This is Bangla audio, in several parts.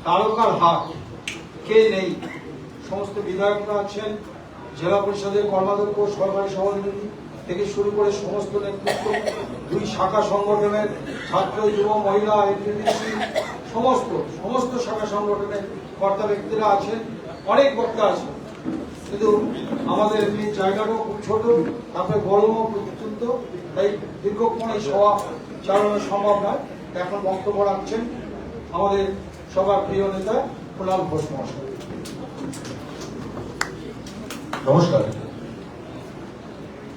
তারকার হাত কে নেই। সমস্ত বিধায়করা আছেন, জেলা পরিষদের কর্মাধ্যক্ষ, সরকারি সভাপতি থেকে শুরু করে সমস্ত নেতৃত্ব, দুই শাখা সংগঠনের ছাত্র, যুব, মহিলা, এনটিসি, সমস্ত শাখা সংগঠনের কর্তা ব্যক্তিরা আছেন, অনেক বক্তা আছেন। কিন্তু আমাদের এই জায়গাটাও খুব ছোট, তারপরে গরমও প্রচন্ড, তাই দীর্ঘক্ষণ এই সভা চালানো সম্ভব নয়। এখন বক্তব্য রাখছেন আমাদের সবার প্রিয় নেতা কুণাল ঘোষ মহাশয়। নমস্কার।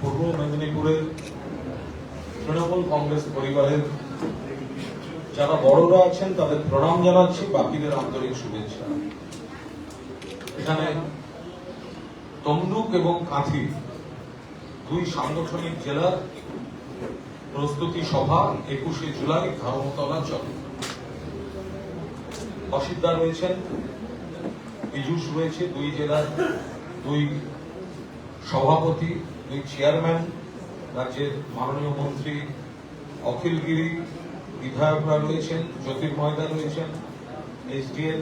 পূর্ব মেদিনীপুরের তৃণমূল কংগ্রেস পরিবারের যারা বড়রা আছেন তাদের প্রণাম জানাচ্ছি, বাকিদের আন্তরিক শুভেচ্ছা। এখানে তমলুক এবং কাঁথি দুই সাংগঠনিক জেলার প্রস্তুতি সভা 21শে জুলাই ধর্মতলা চলে। অসিতদা রয়েছেন, পীযূষ রয়েছে, দুই জেলার দুই সভাপতি, দুই চেয়ারম্যান, রাজ্যের মাননীয় মন্ত্রী অখিল গিরি, বিধায়করা রয়েছেন, জ্যোতির্ময়দা রয়েছেন, এসডিএর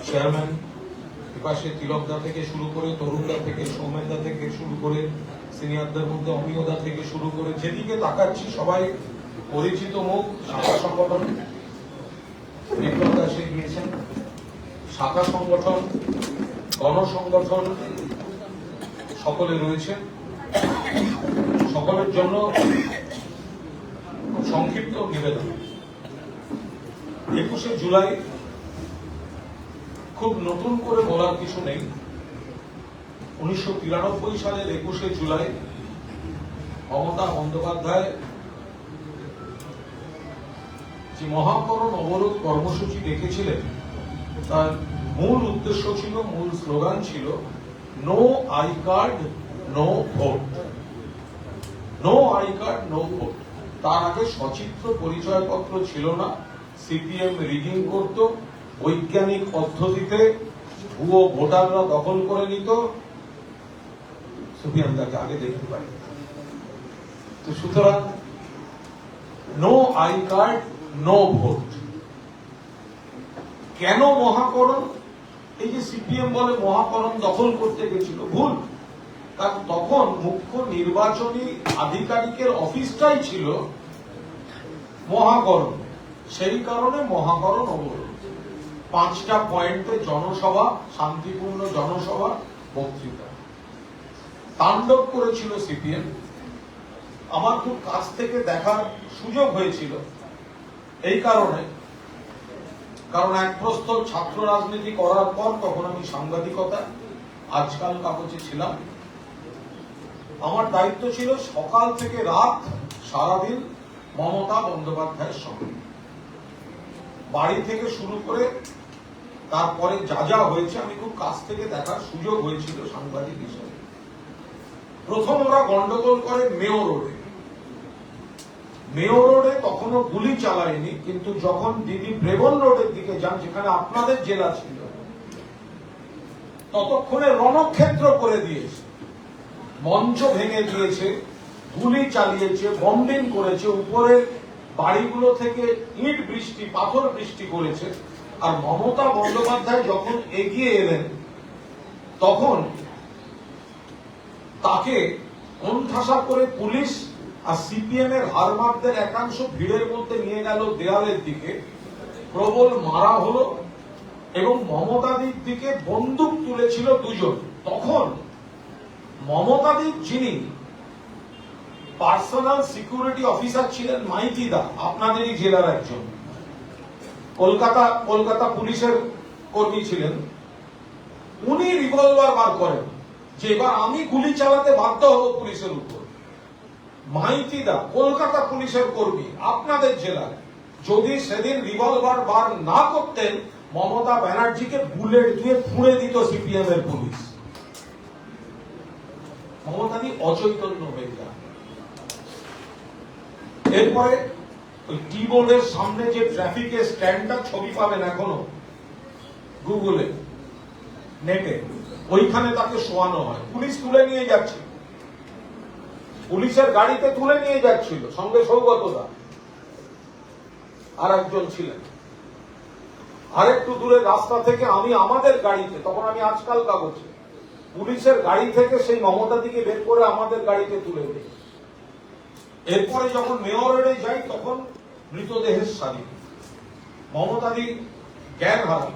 চেয়ারম্যান, এপাশে তিলকদা থেকে শুরু করে, তরুণদা থেকে, সৌমেনদা থেকে শুরু করে, সিনিয়রদের মধ্যে অমিয়দা থেকে শুরু করে, যেদিকে তাকাচ্ছি সবাই পরিচিত মুখ। শাখা সংগঠন বিপ্লব দাসে গিয়েছেন, শাখা সংগঠন, গণসংগঠন সকলে রয়েছেন। সকলের জন্য সংক্ষিপ্ত নিবেদন। 21শে জুলাই খুব নতুন করে বলার কিছু নেই। 1993 সালের 21শে জুলাই মমতা বন্দ্যোপাধ্যায় যে মহাকরণ অবরোধ কর্মসূচি দেখেছিলেন, তার মূল উদ্দেশ্য ছিল, মূল স্লোগান ছিল, no I card no vote. No I card no vote. তার আগে সচিত্র পরিচয়পত্র ছিল না, সিপিএম রিগিং করত, বৈজ্ঞানিক পদ্ধতিতে ভুয়ো ভোটাররা দখল করে নিত। সিপিএম তাকে আগে দেখতে পাই। তো সুতরাং no I card no vote. কেন মহাকরণ? এই যে সিপিএম বলে মহাকরণ দখল করতে গেছিল, ভুল। কারণ তখন মুখ্য নির্বাচনী আধিকারিকের অফিসটাই ছিল মহাকরণ। সেই কারণে মহাকরণ অবরোধ। 5টা পয়েন্টে জনসভা, শান্তিপূর্ণ জনসভা, বক্তৃতা তাণ্ডব করেছিল সিপিএম। আমার খুব কাছ থেকে দেখার সুযোগ হয়েছিল এই কারণে, কারণ এক প্রস্তর ছাত্র রাজনীতি করার পর তখন আমি সাংবাদিকতা, আজকাল কাগজে ছিলাম। আমার দায়িত্ব ছিল সকাল থেকে রাত সারাদিন মমতা বন্দ্যোপাধ্যায়ের সঙ্গে, বাড়ি থেকে শুরু করে তারপরে যা যা হয়েছে আমি খুব কাছ থেকে দেখার সুযোগ হয়েছিল সাংবাদিক হিসেবে। প্রথম ওরা গন্ডগোল করে মেয়র রোডে। মেয়র রোডে তখনও গুলি চালায়নি, কিন্তু যখন দিদি ব্রেবন রোডের দিকে যান, যেখানে আপনাদের জেলা ছিল, ততক্ষণে রণক্ষেত্র করে দিয়েছে, মঞ্চ ভেঙে দিয়েছে, গুলি চালিয়েছে, বম্বিং করেছে, উপরে বাড়িগুলো থেকে ইট বৃষ্টি, পাথর বৃষ্টি করেছে। আর মমতা বন্দ্যোপাধ্যায় যখন এগিয়ে এলেন, তখন তাকে কোণঠাসা করে পুলিশ আর সিপিএম এর হারমাতদের একাংশ ভিড়ের মধ্যে নিয়ে গেল দেয়ালের দিকে, প্রবল মারা হলো এবং মমতাদির দিকে বন্দুক তুলেছিল দুজন। তখন মমতাদির যিনি পার্সোনাল সিকিউরিটি অফিসার ছিলেন, মাইতিদা, আপনাদেরই জেলার একজন, কলকাতা পুলিশের কর্মী ছিলেন, উনি রিভলভার বার করেন যে এবার আমি গুলি চালাতে বাধ্য হব পুলিশের উপর। মাইতিদা কলকাতা পুলিশের কর্মী, আপনাদের জেলার, যদি সেদিন রিভলভার বার না করতেন, মমতা ব্যানার্জিকে বুলেট দিয়ে ফুঁড়ে দিত সিপিএম এর পুলিশ। মমতাদি অচৈতন্য হয়ে যান। এরপরে ওই টি বোর্ডের সামনে যে ট্রাফিকের স্ট্যান্ডটা, ছবি পাবেন এখনো গুগলে, নেটে, ওইখানে তাকে শোয়ানো হয়। পুলিশ তুলে নিয়ে যাচ্ছে, পুলিশের গাড়িতে তুলে নিয়ে যাচ্ছিল, সঙ্গে সৌগতদা আর একজন ছিলেন। আরেকটু দূরে রাস্তা থেকে আমি আমাদের গাড়িতে, তখন আমি আজকাল কাগজে পুলিশের গাড়ি থেকে সেই মমতাদিকে বের করে আমাদের গাড়িতে তুলে দিই। এরপরে যখন মেয়র রোডে যাই তখন মৃতদেহের সারি, মমতাদি জ্ঞান হারা,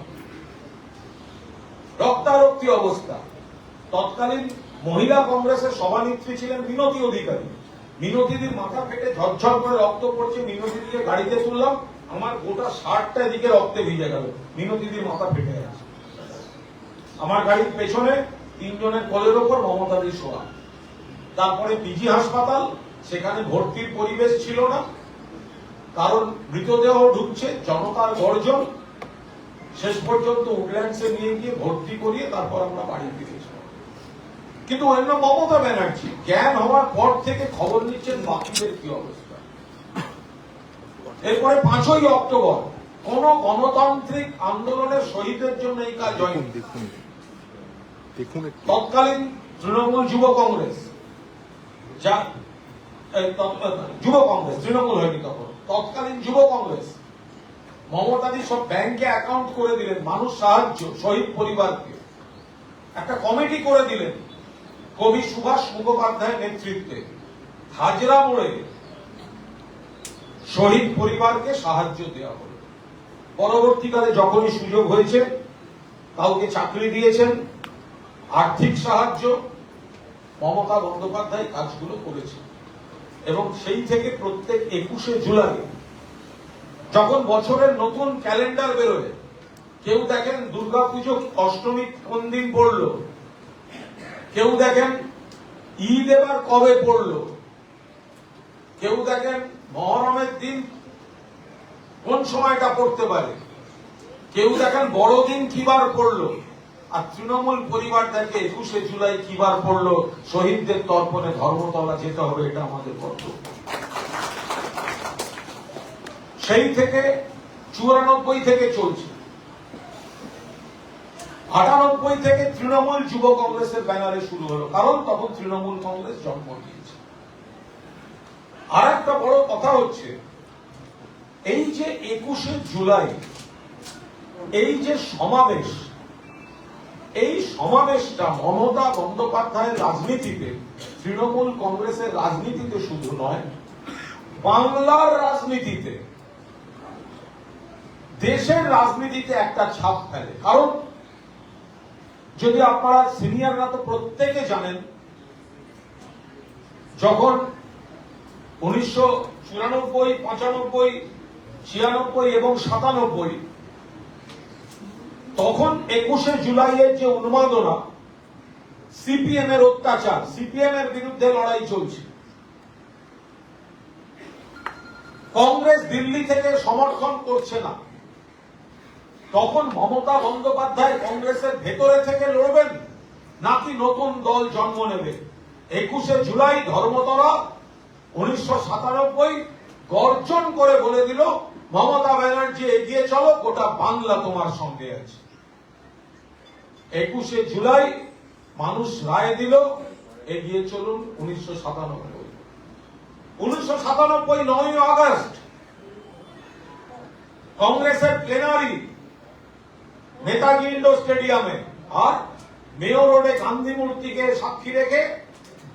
রক্তারক্তি অবস্থা। তৎকালীন মহিলা কংগ্রেসের সভানেত্রী ছিলেন মিনতি অধিকারী। মিনতিদির মাথা ফেটে ঝরঝর করে রক্ত পড়ছে, মিনতিদিকে গাড়িতে তুললাম, আমার গোটা শার্টটা এদিকে রক্তে ভিজে গেল, মিনতিদির মাথা ফেটে গেছে। আমার গাড়ির পেছনে 3 জনের কোলের ওপর মমতাদি শোয়া। তারপরে পিজি হাসপাতাল, সেখানে ভর্তির পরিবেশ ছিল না, কারণ মৃতদেহ ঢুকছে, জনতার গর্জন। শেষ পর্যন্ত উডল্যান্ডসে নিয়ে গিয়ে ভর্তি করিয়ে তারপর আমরা বাড়ি ফিরেছিলাম। কিন্তু অন্য মমতা ব্যানার্জি জ্ঞান হওয়ার পর থেকে খবর নিচ্ছেন বাকিদের কি অবস্থা। এরপরে 5ই অক্টোবর কোন গণতান্ত্রিক আন্দোলনের শহীদের জন্য এই কাজ হয়নি। তৎকালীন তৃণমূল যুব কংগ্রেস, তৃণমূল হয়নি তখন, তৎকালীন যুব কংগ্রেস মমতাদি সব ব্যাংকে অ্যাকাউন্ট করে দিলেন, মানুষ সাহায্য শহীদ পরিবারকে একটা কমিটি করে দিলেন কবি সুভাষ মুখোপাধ্যায়ের নেতৃত্বে। হাজরা মোড়ে শহীদ পরিবারকে সাহায্য দেওয়া হল। পরবর্তীকালে যখনই সুযোগ হয়েছে কাউকে চাকরি দিয়েছেন, আর্থিক সাহায্য, মমতা বন্দ্যোপাধ্যায় কাজগুলো করেছেন। এবং সেই থেকে প্রত্যেক 21শে জুলাই যখন বছরের নতুন ক্যালেন্ডার বেরোয়, কেউ দেখেন দুর্গাপুজো অষ্টমী কোন দিন পড়লো, কেউ দেখেন ঈদ এবার কবে পড়লো, কেউ দেখেন মহরমের দিন কোন সময়টা পড়তে পারে, কেউ দেখেন বড়দিন কিবার পড়লো, আর তৃণমূল পরিবার দেখে 21শে জুলাই কিবার পড়লো, শহীদদের তর্পণে ধর্মতলা যেতে হবে, এটা আমাদের কর্তব্য। সেই থেকে 94 থেকে চলছে। 98 থেকে তৃণমূল যুব কংগ্রেসের ব্যানারে শুরু হলো, কারণ তখন তৃণমূল কংগ্রেস জন্ম নিয়েছে। আর একটা বড় কথা হচ্ছে, এই যে 21শে জুলাই এই যে সমাবেশ, এই সমাবেশটা মমতা বন্দ্যোপাধ্যায়ের রাজনীতিতে, তৃণমূল কংগ্রেসের রাজনীতিতে শুধু নয়, বাংলার রাজনীতিতে, দেশের রাজনীতিতে একটা ছাপ ফেলে। কারণ যদি আপনারা সিনিয়ররা তো প্রত্যেকে জানেন, যখন 1994, 95, 96 এবং 97 তখন 21শে জুলাইয়ের যে উন্মাদনা, সিপিএম এর অত্যাচার, সিপিএম এর বিরুদ্ধে লড়াই চলছে, কংগ্রেস দিল্লি থেকে সমর্থন করছে না, তখন মমতা বন্দ্যোপাধ্যায় কংগ্রেসের ভেতরে থেকে লড়বেন নাকি নতুন দল জন্ম নেবে? 21শে জুলাই ধর্মতলা 1997 গর্জন করে বলে দিল, মমতা ব্যানার্জি এগিয়ে চলো, গোটা বাংলা তোমার সঙ্গে আছে। 21শে জুলাই মানুষ রায় দিল, এগিয়ে চলুন 1997। 1997 9ই আগস্ট কংগ্রেসের প্লেনারি নেতাজি ইন্ডোর স্টেডিয়ামে, আর মেয়র রোডে গান্ধী মূর্তিকে সাক্ষী রেখে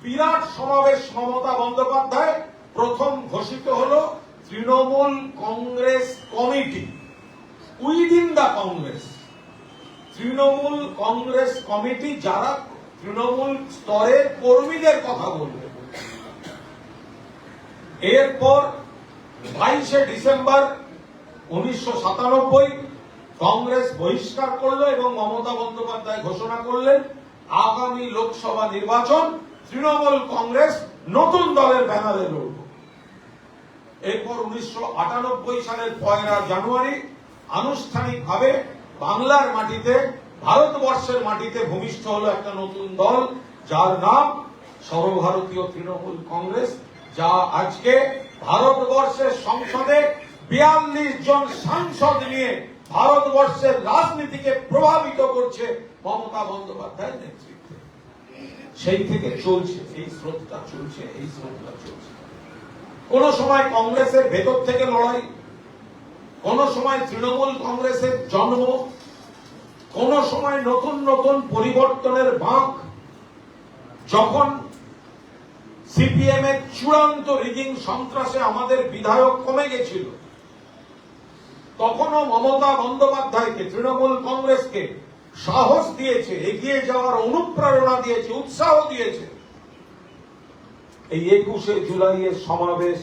বিরাট সমাবেশ। মমতা বন্দ্যোপাধ্যায় প্রথম ঘোষিত হলো তৃণমূল কংগ্রেস কমিটি, উইদিন দা কংগ্রেস, তৃণমূল কংগ্রেস কমিটি, যারা তৃণমূল স্তরের কর্মীদের কথা বলবে। এরপর 22শে ডিসেম্বর 1997 কংগ্রেস বহিষ্কার করলো এবং মমতা বন্দ্যোপাধ্যায় ঘোষণা করলেন, আগামী লোকসভা নির্বাচন তৃণমূল কংগ্রেস নতুন দলের ব্যানারে লড়বে। এরপর 1998 সালের 1 জানুয়ারি আনুষ্ঠানিকভাবে বাংলার মাটিতে, ভারতবর্ষের মাটিতে ভূমিষ্ঠ হলো একটা নতুন দল, যার নাম সর্বভারতীয় তৃণমূল কংগ্রেস, যা আজকে ভারতবর্ষের সংসদে 42 জন সাংসদ নিয়ে ভারতবর্ষের রাজনীতিকে প্রভাবিত করছে মমতা বন্দ্যোপাধ্যায়ের নেতৃত্বে। সেই থেকে চলছে এই স্রোতটা, চলছে এই স্রোতটা চলছে। কোন সময় কংগ্রেসের ভেতর থেকে লড়াই, কোন সময় তৃণমূল কংগ্রেসের জন্ম, কোন সময় নতুন নতুন পরিবর্তনের বাঁক। যখন সিপিএম এর চূড়ান্ত রিগিং সন্ত্রাসে আমাদের বিধায়ক কমে গেছিল, তখনও মমতা বন্দ্যোপাধ্যায়কে, তৃণমূল কংগ্রেসকে সাহস দিয়েছে, এগিয়ে যাওয়ার অনুপ্রেরণা দিয়েছে, উৎসাহ দিয়েছে। এই 21শে জুলাইয়ের সমাবেশ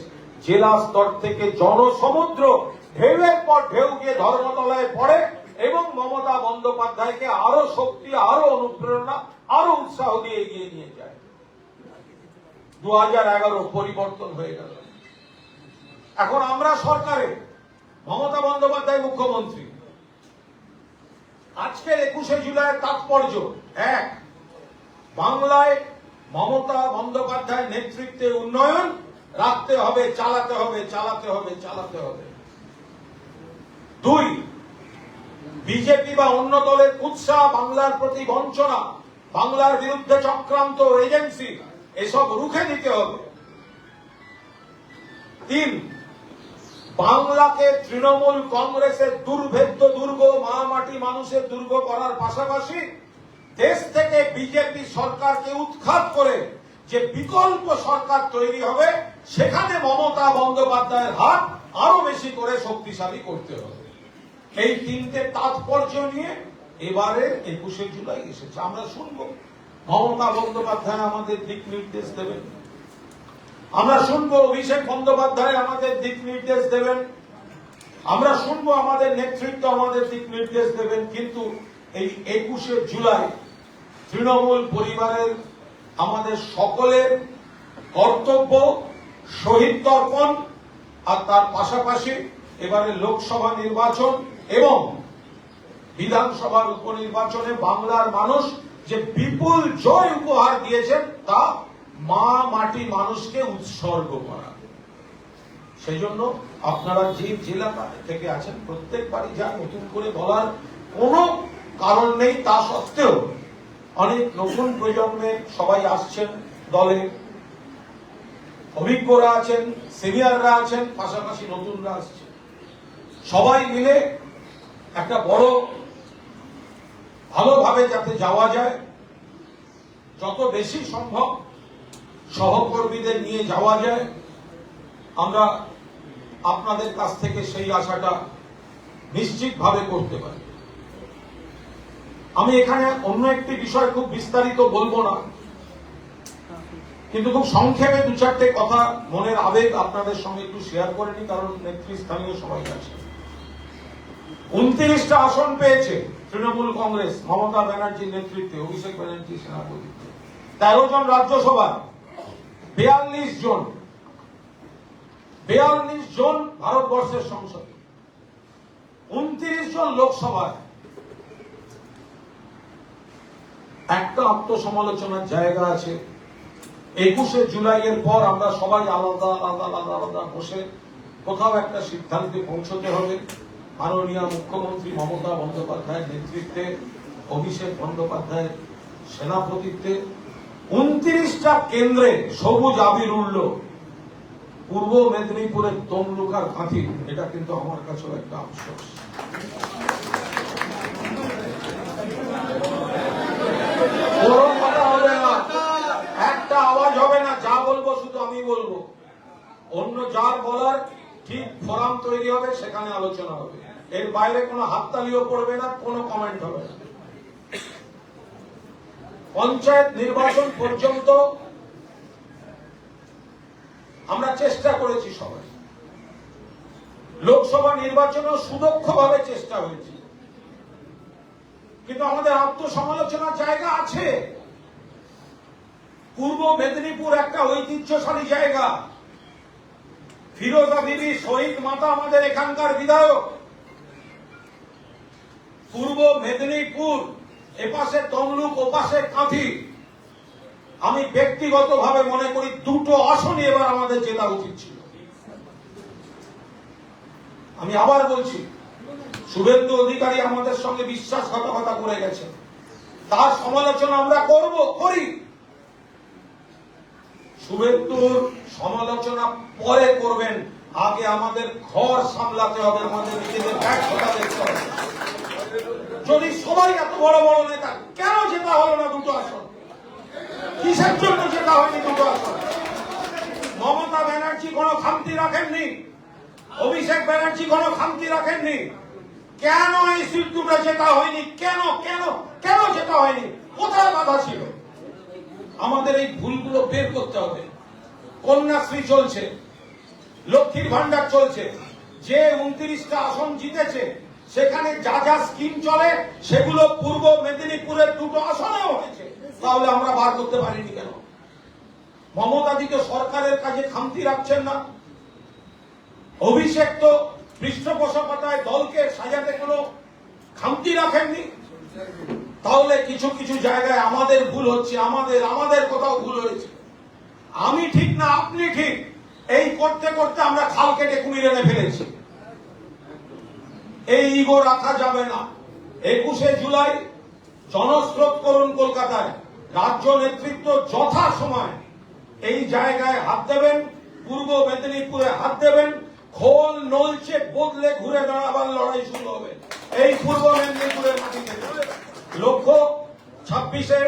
জেলা স্তর থেকে জনসমুদ্র ঢেউয়ের পর ঢেউ গিয়ে ধর্মতলায় পড়ে এবং মমতা বন্দ্যোপাধ্যায়কে আরো শক্তি, আরো অনুপ্রেরণা, আরো উৎসাহ দিয়ে এগিয়ে নিয়ে যায়। 2011 পরিবর্তন হয়ে গেল। এখন আমরা সরকারে, মমতা বন্দ্যোপাধ্যায় মুখ্যমন্ত্রী। আজকের 21শে জুলাইয়ের তাৎপর্য এক, বাংলায় মমতা বন্দ্যোপাধ্যায় নেতৃত্বে উন্নয়ন রাখতে হবে, চালাতে হবে, চালাতে হবে, চালাতে হবে। দুই, বিজেপি বা অন্য দলের উৎসাহ, বাংলার প্রতি বঞ্চনা, বাংলার বিরুদ্ধে চক্রান্ত, এজেন্সি, এসব রুখে দিতে হবে। তিন, বাংলাকে তৃণমূল কংগ্রেসের দুর্ভেদ্য দুর্গ, মা মাটি মানুষের দুর্গ করার পাশাপাশি দেশ থেকে বিজেপি সরকারকে উৎখাত করে যে বিকল্প সরকার তৈরি হবে, সেখানে মমতা বন্দ্যোপাধ্যায়ের হাত আরো বেশি করে শক্তিশালী করতে হবে। এই তিনটে তাৎপর্য নিয়ে এবারে 21শে জুলাই এসেছে। আমরা শুনবো মমতা বন্দ্যোপাধ্যায় আমাদের দিক নির্দেশ দেবেন, আমরা শুনবো অভিষেক বন্দ্যোপাধ্যায় আমাদের দিক নির্দেশ দেবেন, আমরা শুনবো আমাদের নেতৃত্ব আমাদের দিক নির্দেশ দেবেন। কিন্তু এই 21শে জুলাই তৃণমূল পরিবারের আমাদের সকলের কর্তব্য, শহীদ তর্পণ, আর তার পাশাপাশি এবারে লোকসভা নির্বাচন এবং বিধানসভার উপনির্বাচনে বাংলার মানুষ যে বিপুল জয় উপহার দিয়েছেন, তা মা মাটি মানুষকে উৎসর্গ করা। সেই জন্য আপনারা যে জেলা থেকে আছেন প্রত্যেকবারই যা নতুন করে বলার কোনো কারণ নেই, তা সত্ত্বেও অনেক নতুন প্রজন্মের সবাই আসছেন, দলে অভিজ্ঞরা আছেন, সিনিয়ররা আছেন, পাশাপাশি নতুনরা আসছেন। সবাই মিলে একটা বড় ভালোভাবে যাতে যাওয়া যায়, যত বেশি সম্ভব সহকর্মীদের নিয়ে যাওয়া যায়, আমরা আপনাদের কাছ থেকে সেই আশাটা নিশ্চিতভাবে করতে পারি। আমি এখানে অন্য একটি বিষয় খুব বিস্তারিত বলবো না, কিন্তু খুব সংক্ষেপে দু চারটে কথা, মনের আবেগ আপনাদের সঙ্গে একটু শেয়ার করে নি, কারণ নেতৃস্থানীয় সবাই আছে। 29টা আসন পেয়েছে তৃণমূল কংগ্রেস মমতা ব্যানার্জির নেতৃত্বে, অভিষেক ব্যানার্জি সেনাপতিত্বে। 13 জন রাজ্যসভায়, 42 জন ভারতবর্ষের সংসদে, 29 জন লোকসভায়। একটা আত্মসমালোচনার জায়গা আছে। 21শে জুলাইয়ের পর আমরা সবাই আলাদা আলাদা আলাদা আলাদা বসে কোথাও একটা সিদ্ধান্তে পৌঁছতে হবে। মাননীয় মুখ্যমন্ত্রী মমতা বন্দ্যোপাধ্যায়ের নেতৃত্বে, অভিষেক বন্দ্যোপাধ্যায়ের সেনাপতিত্বে 29টা কেন্দ্রে সবুজ আবির উড়ল। পূর্ব মেদিনীপুরের তমলুকার কাঁথি, এটা কিন্তু আমার কাছেও একটা আফসোস। কথা হবে না, একটা আওয়াজ হবে না, যা বলবো শুধু আমি বলবো। অন্য যার বলার ঠিক ফোরাম তৈরি হবে, সেখানে আলোচনা হবে। এর বাইরে কোনো হাততালিও পড়বে না, কোনো কমেন্ট হবে না। পঞ্চায়েত নির্বাচন পর্যন্ত আমরা চেষ্টা করেছি সবাই, লোকসভা নির্বাচনেও সুদক্ষভাবে চেষ্টা হয়েছে, কিন্তু আমাদের আত্মসমালোচনার জায়গা আছে। পূর্ব মেদিনীপুর একটা ঐতিহ্যশালী জায়গা। ফিরোজা বিবি শহীদ মাতা আমাদের এখানকার বিধায়ক। পূর্ব মেদিনীপুর, এপাশে তমলুক, ওপাশে কাঁথি। আমি ব্যক্তিগতভাবে মনে করি দুটো আসনই এবার আমাদের জেতা উচিত ছিল। আমি আবার বলছি, শুভেন্দু অধিকারী আমাদের সঙ্গে বিশ্বাসঘাতকতা করে গেছেন, তার সমালোচনা আমরা করি। শুভেন্দুর সমালোচনা পরে করবেন, আগে আমাদের ঘর সামলাতে হবে, আমাদের নিজেদের ব্যর্থতা দেখতে হবে। যদি সবাই এত বড় বড় নেতা, কেন জেতা হলো না দুটো আসন? কিসের জন্য জেতা হয়নি দুটো আসন? মমতা ব্যানার্জি কোনো খামতি রাখেননি, অভিষেক ব্যানার্জি কোনো খামতি রাখেননি। কেন এই সিট দুটো জেতা হয়নি? কেন কেন কেন জেতা হয়নি? কোথায় বাধা ছিল? আমাদের এই ভুলগুলো বের করতে হবে। কন্যাশ্রী চলছে, লক্ষ্মীর ভান্ডার চলছে, যে 29টা আসন জিতেছে সেখানে যা যা স্কিম চলে সেগুলো পূর্ব মেদিনীপুরের দুটো আসনেও হয়েছে, তাহলে আমরা বার করতে পারিনি কেন? মমতাদি তো সরকারের কাজে খামতি রাখছেন না। অভিষেক তো পৃষ্ঠপোষকতায় দলকে সাজাতে কোনো খামতি রাখেননি। তাহলে কিছু কিছু জায়গায় আমাদের ভুল হচ্ছে, আমাদের কোথাও ভুল হয়েছে। আমি ঠিক না আপনি ঠিক, এই করতে করতে আমরা খাল কেটে কুমির এনে ফেলেছি। এই ইগো রাখা যাবে না। 21শে জুলাই জনস্রোত করুন কলকাতায়, রাজ্য নেতৃত্ব যথা সময় এই জায়গায় হাত দেবেন, পূর্ব মেদিনীপুরে হাত দেবেন। খোল নলচে বদলে ঘুরে দাঁড়াবার লড়াই শুরু হবে এই পূর্ব মেদিনীপুরের মাটি থেকে। লক্ষ্য 26শে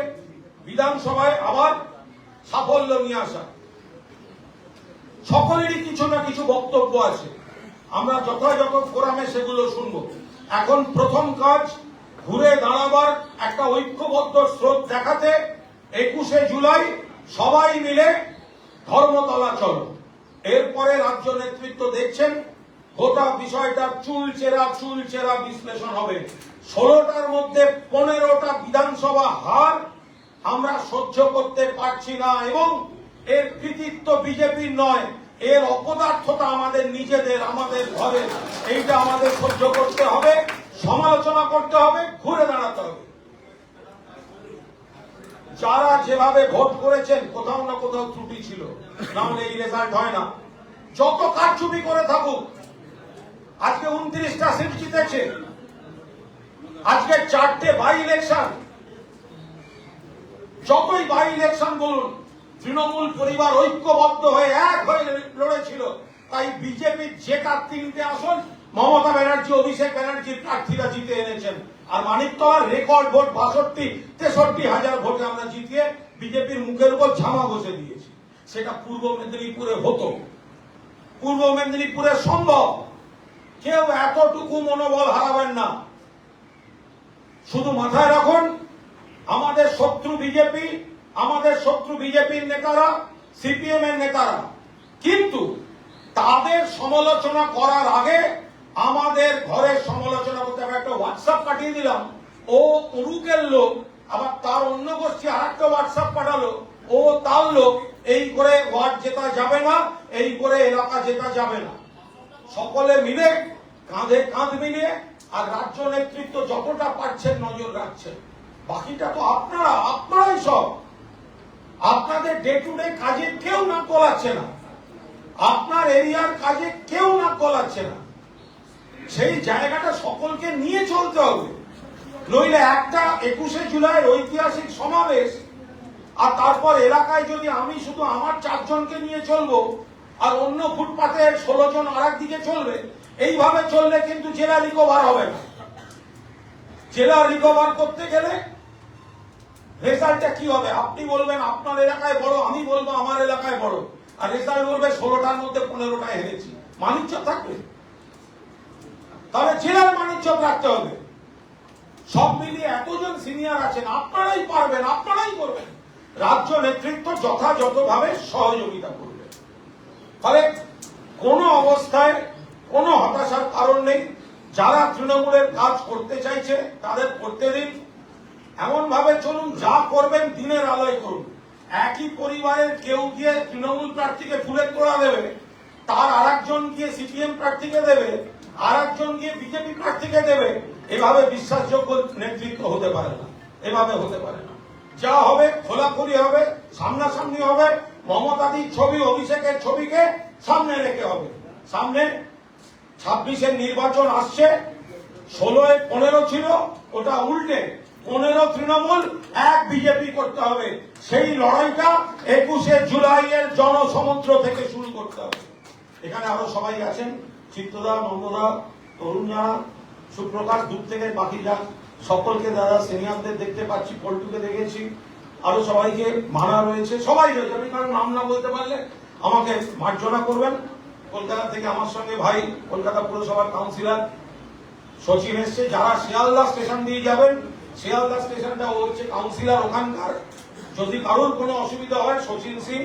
বিধানসভায় আবার সাফল্য নিয়ে আসা। সকলেরই কিছু না কিছু বক্তব্য আছে, আমরা যথাযথ ফোরামে সেগুলো শুনবো। এখন প্রথম কাজ ঘুরে দাঁড়াবার একটা ঐক্যবদ্ধ স্রোত দেখাতে 21শে জুলাই সবাই মিলে ধর্মতলা চলো। এরপরে রাজ্য নেতৃত্ব দেখছেন গোটা বিষয়টা চুলচেরা বিশ্লেষণ হবে। 16টার মধ্যে 15টা বিধানসভা হার আমরা সহ্য করতে পারছি না, এবং এর কৃতিত্ব বিজেপির নয়, এর অপদার্থতা আমাদের নিজেদের, আমাদের ঘরে। এইটা আমাদের সহ্য করতে হবে, সমালোচনা করতে হবে, ঘুরে দাঁড়াতে হবে। যারা যেভাবে ভোট করেছেন কোথাও না কোথাও ত্রুটি ছিল, না হলে এই রেজাল্ট হয় না। যত কারচুপি করে থাকুক, আজকে 29টা সিট জিতেছে, আজকে 4টে বাই ইলেকশন, যতই বাই ইলেকশন বলুন, তৃণমূল পরিবার ঐক্যবদ্ধ হয়ে এক হয়ে লড়েছিল। তাই বিজেপির যেটা 3টে আসন মমতা ব্যানার্জি, অভিষেক ব্যানার্জির প্রার্থীরা জিতে এনেছেন। আর মানিকতলার রেকর্ড ভোট 62-63 হাজার ভোটে আমরা জিতিয়ে বিজেপির মুখের উপর ঝামা বসে দিয়েছি। সেটা পূর্ব মেদিনীপুরে হতো, পূর্ব মেদিনীপুরে সম্ভব। কেউ এতটুকু মনোবল হারাবেন না। শুধু মাথায় রাখুন, আমাদের শত্রু বিজেপি, আমাদের শত্রু বিজেপির নেতারা, সিপিএম এর নেতারা, কিন্তু তাদের সমালোচনা করার আগে আমাদের ঘরের সমালোচনা করতে হবে। একটা হোয়াটসঅ্যাপ পাঠিয়ে দিলাম, ও উরুকের লোক, আবার তার অন্য গোষ্ঠী আর একটা হোয়াটসঅ্যাপ পাঠালো, ও তার লোক। এই করে ওয়ার্ড জেতা যাবে না, এই করে এলাকা জেতা যাবে না। সকলে মিলে কাঁধে কাঁধ মিলিয়ে, আর রাজ্য নেতৃত্ব যতটা পারছেন নজর রাখছেন। বাকিটা তো আপনারাই সব। আপনাদের ডে টু ডে কাজে কেউ না কলাচ্ছে না, আপনার এরিয়ার কাজে কেউ না কলাচ্ছে না। সেই জায়গাটা সকলকে নিয়ে চলতে হবে, নইলে একটা 21শে জুলাইয়ের ঐতিহাসিক সমাবেশ, আর তারপর এলাকায় যদি আমি শুধু আমার 4 জনকে নিয়ে চলবো, আর অন্য ফুটপাতে 16 জন আর একদিকে চলবে, এইভাবে চললে কিন্তু জেলা রিকভার হবে না। জেলা রিকভার করতে গেলে রেজাল্টটা কি হবে? আপনি বলবেন আপনার এলাকায় বড়, আমি বলবো আমার এলাকায় বড়, আর রেজাল্ট বলবে 16টার মধ্যে 15টায় হেরেছি। মানিজ্য থাকবে? তাহলে জেলার মানিজ্য রাখতে হবে। সব মিলিয়ে এতজন সিনিয়র আছেন, আপনারাই পারবেন, আপনারাই করবেন। রাজ্য নেতৃত্ব যথাযথভাবে সহযোগিতা করবে। ফলে কোনো অবস্থায় কোনো হতাশার কারণ নেই। যারা তৃণমূলের কাজ করতে চাইছে তাদের করতে দিন, এমন ভাবে চলুন, যা করবেন দিনের আলোয় করুন। একই পরিবারের কেউ গিয়ে তৃণমূল প্রার্থীকে ফুলের তোড়া দেবে, তার আরেকজন গিয়ে সিপিএম প্রার্থীকে দেবে, আরেকজন গিয়ে বিজেপি প্রার্থীকে দেবে, এভাবে বিশ্বাসযোগ্য নেতৃত্ব হতে পারে না, এভাবে হতে পারে না। যা হবে খোলাখুলি হবে, সামনাসামনি হবে। মমতাদির ছবি, অভিষেকের ছবিকে সামনে রেখে হবে। সামনে 26-এর নির্বাচন আসছে, 16-এ 15 ছিল, ওটা উল্টে 15 তৃণমূল, 1 বিজেপি করতে হবে। সেই লড়াইটা 21শে জুলাইয়ের জনসমুদ্র থেকে শুরু করতে হবে। এখানে আরো সবাই আছেন, চিত্তদা, নন্দদা, তরুণরা, সুপ্রকাশ, দূর থেকে বাকি যা সকলকে, দাদা সিনিয়রদের দেখতে পাচ্ছি, পল্টুকে দেখেছি, আরো সবাইকে মানা রয়েছে, সবাই রয়েছে। আমি কারণ নাম না বলতে পারলে আমাকে মার্জনা করবেন। কলকাতা থেকে আমার সঙ্গে ভাই কলকাতা পুরসভার কাউন্সিলর সচিন এসছে। যারা শিয়ালদা স্টেশন দিয়ে যাবেন, শিয়ালদা স্টেশনটা ও হচ্ছে কাউন্সিলর ওখানকার, যদি কারোর কোনো অসুবিধা হয় সচিন সিং,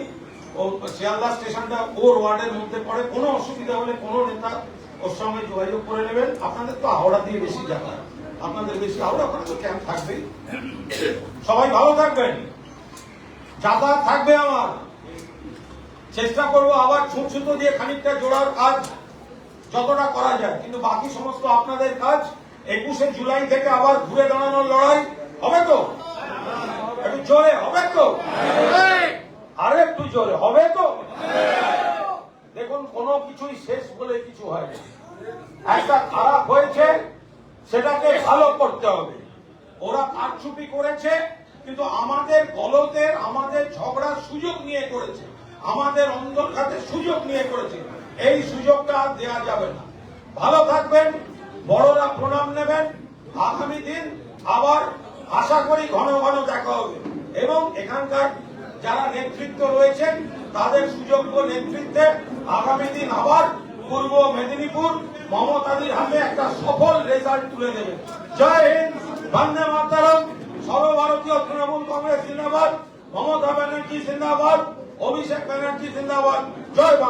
ও শিয়ালদা স্টেশনটা ওর ওয়ার্ডের মধ্যে পড়ে, কোনো অসুবিধা হলে কোনো নেতা ওর সঙ্গে যোগাযোগ করে নেবেন। আপনাদের তো হাওড়া দিয়ে বেশি যাতায়াত, আপনাদের বেশি হাওড়া, ওখানে তো ক্যাম্প থাকবেই। সবাই ভালো থাকবেন, যাতায়াত থাকবে আমার। চেষ্টা করবো আবার ছুঁচুতো দিয়ে খানিকটা জোড়ার কাজ যতটা করা যায়, কিন্তু বাকি সমস্ত আপনাদের কাজ 21শে জুলাই থেকে আবার ঘুরে দাঁড়ানোর লড়াই হবে তো? একটু জোরে হবে তো? আরে একটু জোরে হবে তো? দেখুন, কোনো কিছুই শেষ বলে কিছু হয়নি। একটা খারাপ হয়েছে, সেটাকে ভালো করতে হবে। ওরা কারচুপি করেছে, কিন্তু আমাদের গলতের, আমাদের ঝগড়ার সুযোগ নিয়ে করেছে, আমাদের অন্তর্ঘাতের সুযোগ নিয়ে করেছে। এই সুযোগটা আর দেওয়া যাবে না। ভালো থাকবেন, বড়রা প্রণাম নেবেন। আগামী দিন আবার আশা করি ঘন ঘন দেখা হবে, এবং এখানকার যারা নেতৃত্ব রয়েছেন তাদের সুযোগ্য নেতৃত্বে আগামী দিন আবার পূর্ব মেদিনীপুর মমতাদির হাতে একটা সফল রেজাল্ট তুলে দেবে। জয় হিন্দ, বন্দে মাতরম, সর্বভারতীয় তৃণমূল কংগ্রেস জিন্দাবাদ, মমতা ব্যানার্জি জিন্দাবাদ, অভিষেক ব্যানার্জি জিন্দাবাদ, জয় বাংলা।